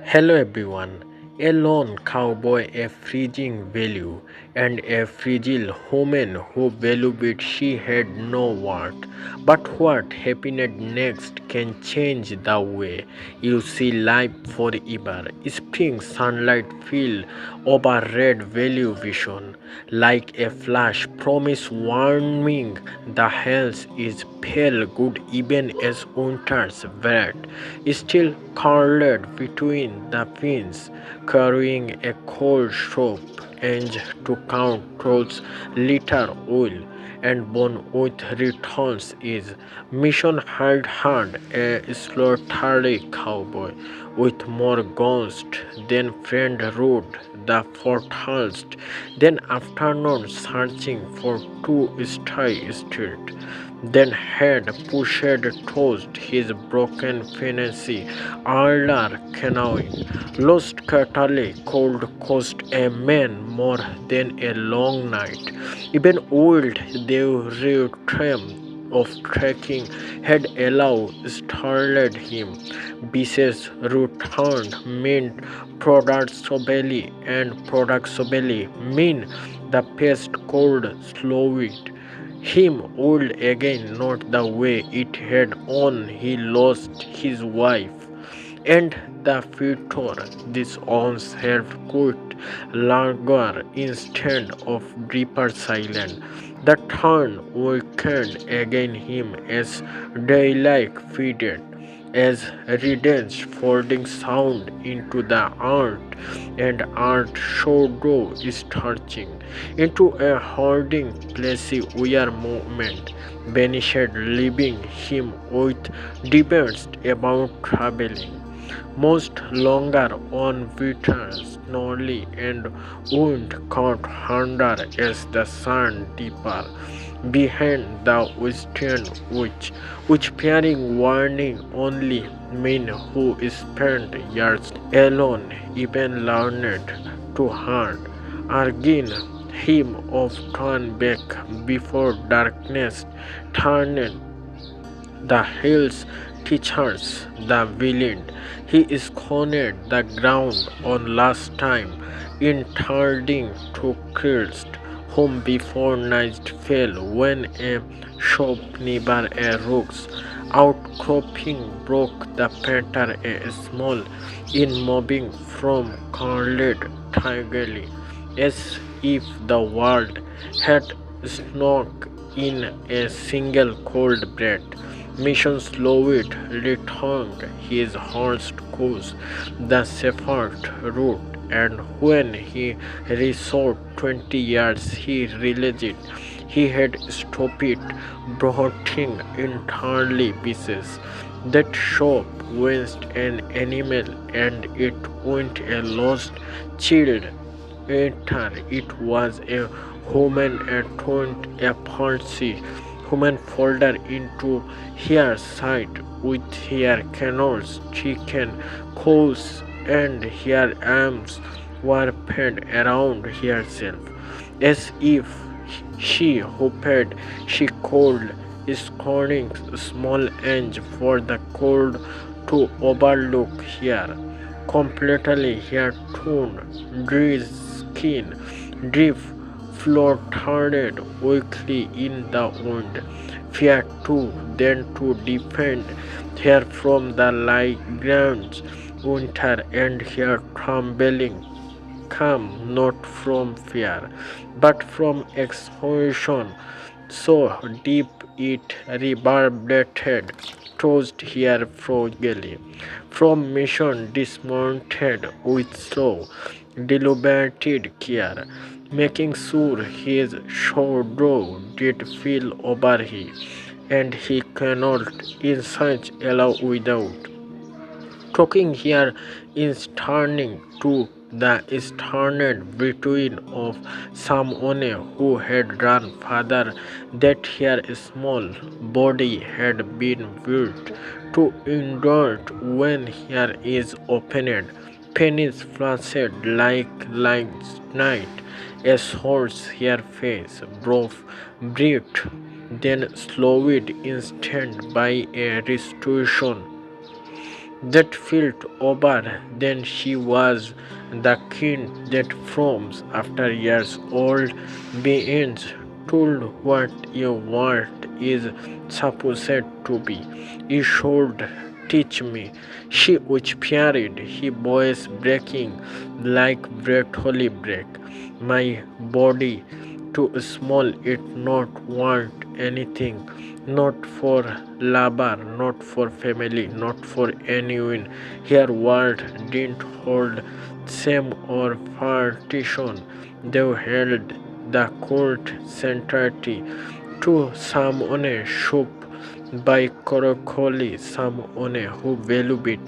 Hello everyone. A lone cowboy, a freezing value, and a fragile woman who believed she had no worth. But what happened next can change the way you see life forever. Spring sunlight fell over Red Valley vision like a flash, promise warning the health is pale good even as winter's breath still curled between the pins, carrying a cold soap and to count those liter oil and bone with returns is Mission Hailhart, a slaughterly cowboy with more guns than friend road the foremost, then afternoon searching for two stray street, then had pushed towards his broken fantasy, Arlar canoeing, lost cattle cold cost a man more than a long night. Even old the rhythm of trekking had allowed startled him. Beaches returned meant productively and productively mean the past cold slowed him old again, not the way it had on he lost his wife. And the future this once had quite longer instead of deeper silence. The turn weakened again him as daylight faded, as radiance folding sound into the earth, and earth shadow starching into a hoarding place where movement vanished, leaving him with debates about traveling. Most longer on bitter snowy and wind caught hunger as the sun deeper behind the western which peering warning only men who spent years alone even learned to hunt again him of turn back before darkness turned the hills teachers the villain. He scorned the ground on last time, intending to Christ, whom before night fell when a shop near a rook's outcropping broke the painter a small in moving from curled tightly, as if the world had snuck in a single cold breath. Mission slowed, returned his horse course, the shepherd route, and when he resourced 20 yards, he realized he had stopped brooding entirely pieces. That shop was an animal, and it went a lost child. Later, it was a human attuned Apache human folder into her side with her canals, chicken, cows, and her arms were fed around herself, as if she hoped she could, scorning small edge for the cold to overlook her. Completely her torn, dressed skin, drip fluttered weakly in the wind, feared too then to defend her from the ground's winter and her trembling come not from fear, but from exhaustion, so deep it reverberated tossed her fragile. From mission dismounted with slow, deliberated care, making sure his shadow did feel over him, and he cannot in such allow without. Talking here is turning to the sterned between of someone who had run farther, that her small body had been built to endure when her is opened. Pennies flashed like night, as horse her face, broke, breathed, then slowed instant by a restoration that felt over then she was the kind that forms after years old beings told what a word is supposed to be. You should teach me. She whispered, her voice breaking like breathly break. My body too small it not want anything, not for labor, not for family, not for anyone. Her world didn't hold shame or partition, they held the cold centrality to someone shaped by correctly, someone who valued it.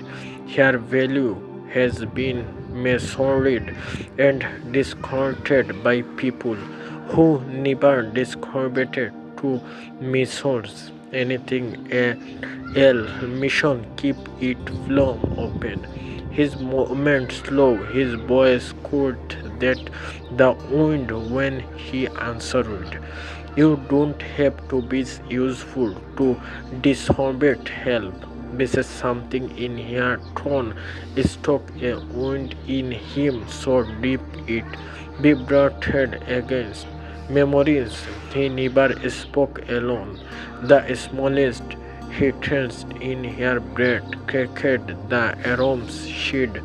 Her value has been measured and discounted by people who never described it to missions anything else. Mission keep it flame open. His movement slow, his voice cold that the wind when he answered. You don't have to be useful to disobey help. This is something in her tone struck a wound in him so deep it vibrated against memories he never spoke alone. The smallest hindrance in her breath cracked the aromas she'd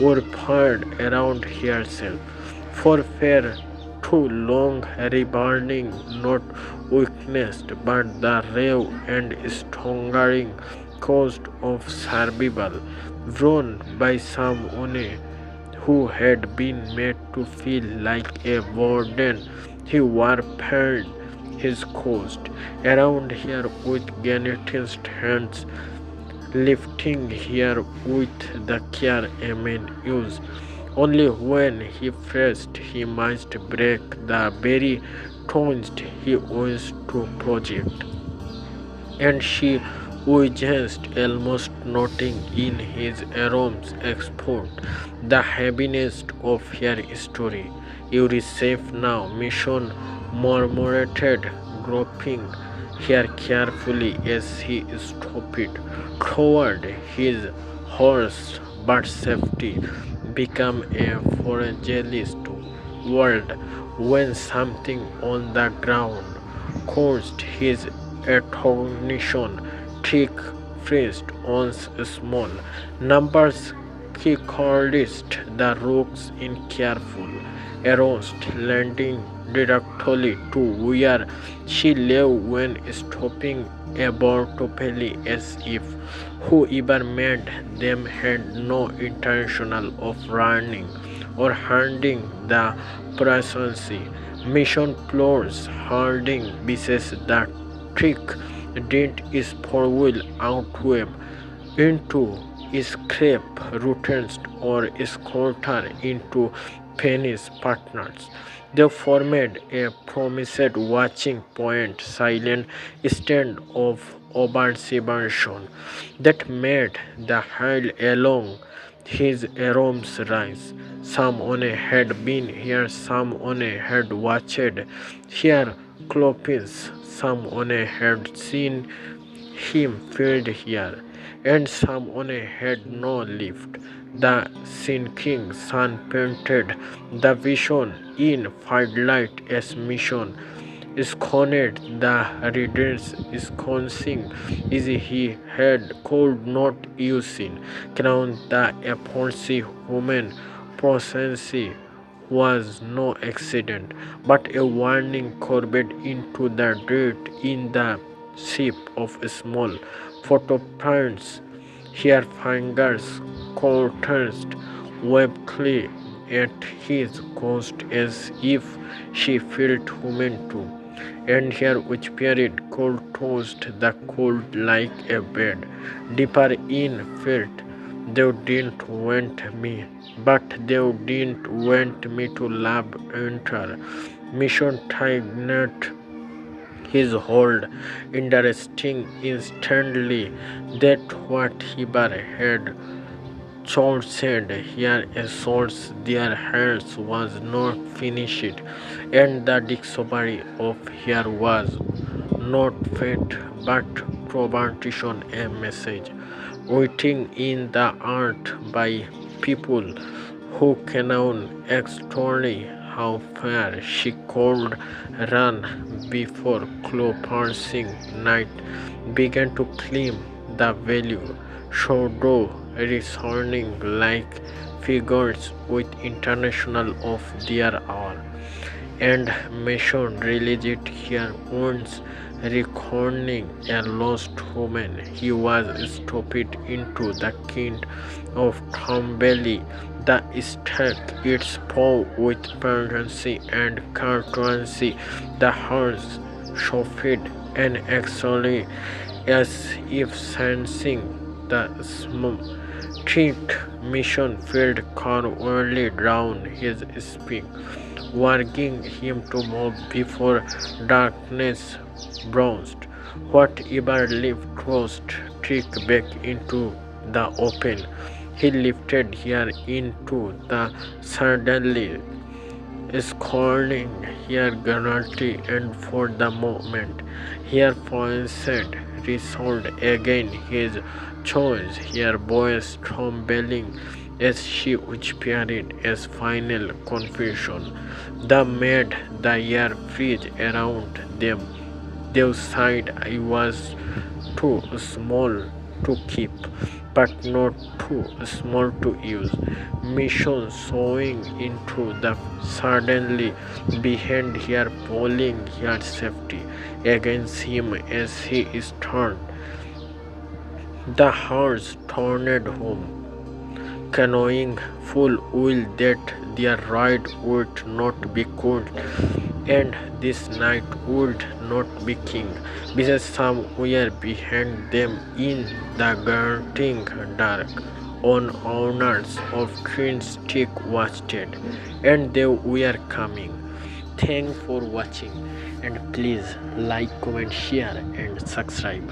whispered around herself. For fear too long reburning, not weakness, but the raw and staggering cost of survival, borne by someone who had been made to feel like a burden. He wrapped his coast around her with granitized hands, lifting her with the care a man used. Only when he pressed he must break the very tones he wished to project. And she witnessed almost nothing in his arms export the heaviness of her story. You are safe now, Mission murmured, groping her carefully as he stopped toward his horse, but safety became a fragilist world when something on the ground caused his attention. Thick fist once small numbers he coldest the rocks in careful arrows landing directly to where she lay when stopping abruptly as if whoever made them had no intention of running or handing the presidency. Mission floors holding pieces that trick didn't spoil outwave into scrape routines or scatter into pennies partners. They formed a promised watching point, silent stand of observation that made the hill along his arms rise. Someone had been here, someone had watched here clopins, someone had seen him filled here, and someone had no lift. The sinking sun painted the vision in firelight as mission. Scorned the readers, sconcing is he had could not using crown the Apache human proficiency was no accident, but a warning carved into the dirt in the shape of small footprints. Her fingers coerced weakly at his ghost as if she felt human too, and her whispered cold tossed the cold like a bed. Deeper in felt they didn't want me, but they didn't want me to love enter. Mission tightened his hold, interesting instantly that whatever had chosen here a source their hands was not finished, and the discovery of here was not fate but provocation, a message waiting in the art by people who cannot explain how far she could run before close-passing night began to claim the value, shadow resounding like figures with international of their own. And Mason released here once recording a lost woman. He was stopped into the kind of Thambeli, the stack its paw with pregnancy and cartooncy, the horse softened and actually as if sensing the smoke. Treat Mission felt cowardly down his speak, warning him to move before darkness bronzed. Whatever left was trick back into the open. He lifted here into the suddenly scorning here guarantee and for the moment here said resolved again his choice here voice trembling as she whispered as final confession. The made the air freeze around them. They sighed. I was too small to keep, but not too small to use. Mission sewing into the suddenly behind her, pulling her safety against him as he turned. The horse turned home, canoeing full will that their ride would not be cold, and this night would not be king, because somewhere behind them in the gathering dark, on owners of train stick watched, and they were coming. Thanks for watching, and please like, comment, share, and subscribe.